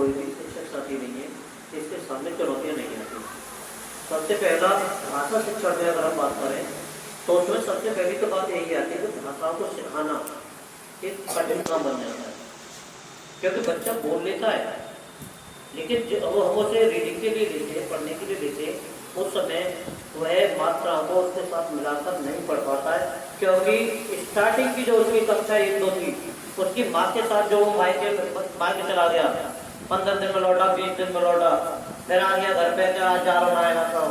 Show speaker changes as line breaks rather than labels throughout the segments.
कोई भी शिक्षक साथी नहीं है, इसके सामने चुनौतियाँ नहीं आती। सबसे पहला भाषा शिक्षण में अगर हम बात करें तो उसमें सबसे पहली तो बात यही आती है कि भाषाओं को सिखाना एक कठिन काम बन जाता है, क्योंकि बच्चा बोल लेता है लेकिन जो हम उसे रीडिंग के लिए देते हैं, पढ़ने के लिए देते हैं, उस समय वह मात्राओं को उसके साथ मिलाकर नहीं पढ़ पाता है, क्योंकि स्टार्टिंग की जो उसकी कक्षा 1-2 थी उसकी माँ के साथ जो मायके चला गया, 15 दिन में लौटा, 20 दिन में लौटा, फिर आ गया घर पे, क्या जा रहा है था,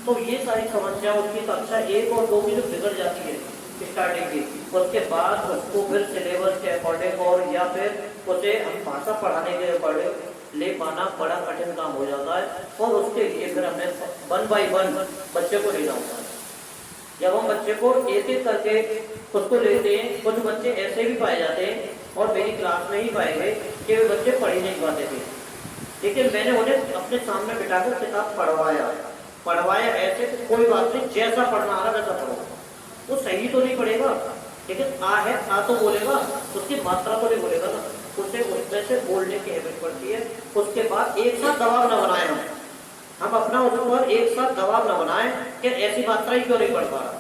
तो ये सारी समस्या उसकी कक्षा 1 और 2 की जो बिगड़ जाती है स्टार्टिंग की, उसके बाद उसको फिर सिलेबस के अकॉर्डिंग और या फिर उसे हम भाषा पढ़ाने के अकॉर्डिंग ले पाना बड़ा कठिन काम हो जाता है। और उसके लिए फिर हमें 1 बाय 1 बच्चे को लेना होता है। जब हम बच्चे को एक एक करके उसको लेते हैं, कुछ बच्चे ऐसे भी पाए जाते हैं और मेरी क्लास में ही पाए गए कि वे बच्चे पढ़ ही नहीं पाते थे, लेकिन मैंने उन्हें अपने सामने बिठाकर किताब पढ़वाया ऐसे कि कोई बात नहीं, जैसा पढ़ना आ रहा वैसा पढ़ो। वो सही तो नहीं पढ़ेगा, लेकिन आ तो बोलेगा, उसकी मात्रा तो नहीं बोलेगा ना, उसे उसमें से बोलने की हैबिट पड़ती है। उसके बाद एक साथ दबाव न बनाए, हम अपना उस पर एक साथ दबाव न बनाएं कि ऐसी मात्रा ही क्यों नहीं पढ़ पा रहा।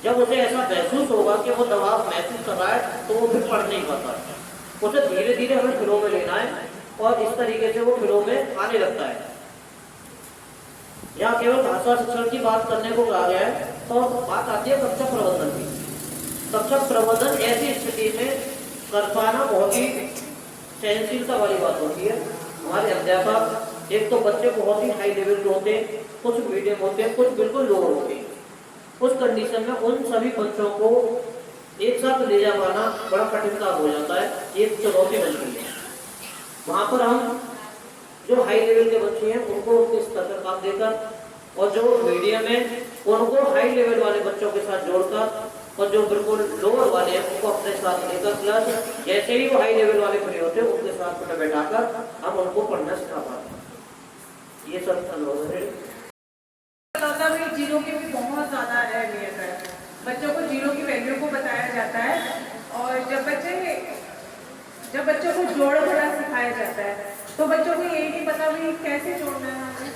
जब उसे ऐसा महसूस होगा कि वो दबाव महसूस कर रहा है तो वो फिर पढ़ नहीं पाता है। उसे धीरे धीरे हमें फ्लो में लेना है और इस तरीके से वो फ्लो में आने लगता है। यहाँ केवल भाषा शिक्षण की बात करने को कहा गया है, तो बात आती है कक्षा प्रबंधन की। कक्षा प्रबंधन ऐसी स्थिति में कर पाना बहुत ही सहनशीलता वाली बात होती है। हमारे अध्यापक एक तो बच्चे बहुत ही हाई लेवल के होते हैं, कुछ मीडियम होते हैं, कुछ बिल्कुल लोअर होते हैं। उस कंडीशन में उन सभी बच्चों को एक साथ ले जा पाना बड़ा कठिन काम हो जाता है, एक चुनौती बन गई है। वहाँ पर हम जो हाई लेवल के बच्चे हैं उनको उनके स्तर पर काम देकर और जो मीडियम है उनको हाई लेवल वाले बच्चों के साथ जोड़कर और जो बिल्कुल लोअर वाले हैं उनको अपने साथ लेकर, प्लस जैसे ही वो हाई लेवल वाले फ्री होते हैं उनके साथ में बैठाकर हम उनको पढ़ना सिखा पाते हैं। ये सब अनुभव है।
जीरो की भी बहुत ज़्यादा अहमियत है। बच्चों को जीरो की वैल्यू को बताया जाता है और जब बच्चों को जोड़ घटा सिखाया जाता है तो बच्चों को यही नहीं पता भाई कैसे जोड़ना है।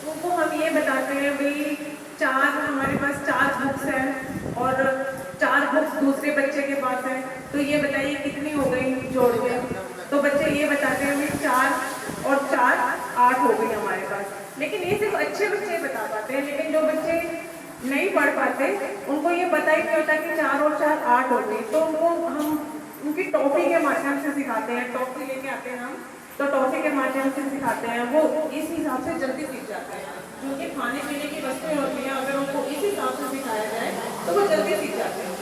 उनको हम ये बताते हैं भाई हमारे पास 4 बुक्स हैं और 4 बुक्स दूसरे बच्चे के पास है, तो ये बताइए कितनी हो गई जोड़ के। तो बच्चे ये बताते हैं भाई 4 और 4 8 हो गई हमारे पास। लेकिन ये सिर्फ अच्छे बच्चे बता पाते हैं, लेकिन जो बच्चे नहीं पढ़ पाते उनको ये पता ही नहीं होता कि 4 और 4 8 हो गई। तो उनको हम उनकी टॉफी के माध्यम से सिखाते हैं, टॉफी लेके आते हैं हम, तो टॉफी के माध्यम से सिखाते हैं। वो इस हिसाब से जल्दी सीख जाते हैं, क्योंकि खाने पीने की वस्तुएं होती हैं, अगर उनको इस हिसाब से सिखाया जाए तो वो जल्दी सीख जाते हैं।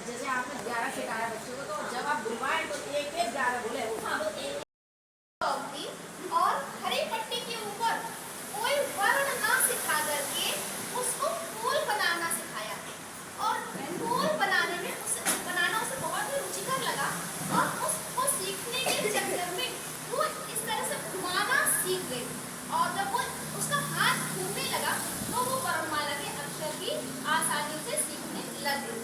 जैसे आपने 11 सिखाया बच्चों को, तो जब आप बुलवाएं तो 1-1-11 बोले।
और हरी पट्टी के ऊपर कोई वर्ण ना सिखा करके उसको फूल बनाना सिखाया और फूल बनाने में उसे बहुत ही रुचिकर लगा और उसको सीखने के चक्कर में वो इस तरह से घुमाना सीख गई और जब वो उसका हाथ घूमने लगा तो वो वर्णमाला के अक्षर भी आसानी से सीखने लग गई।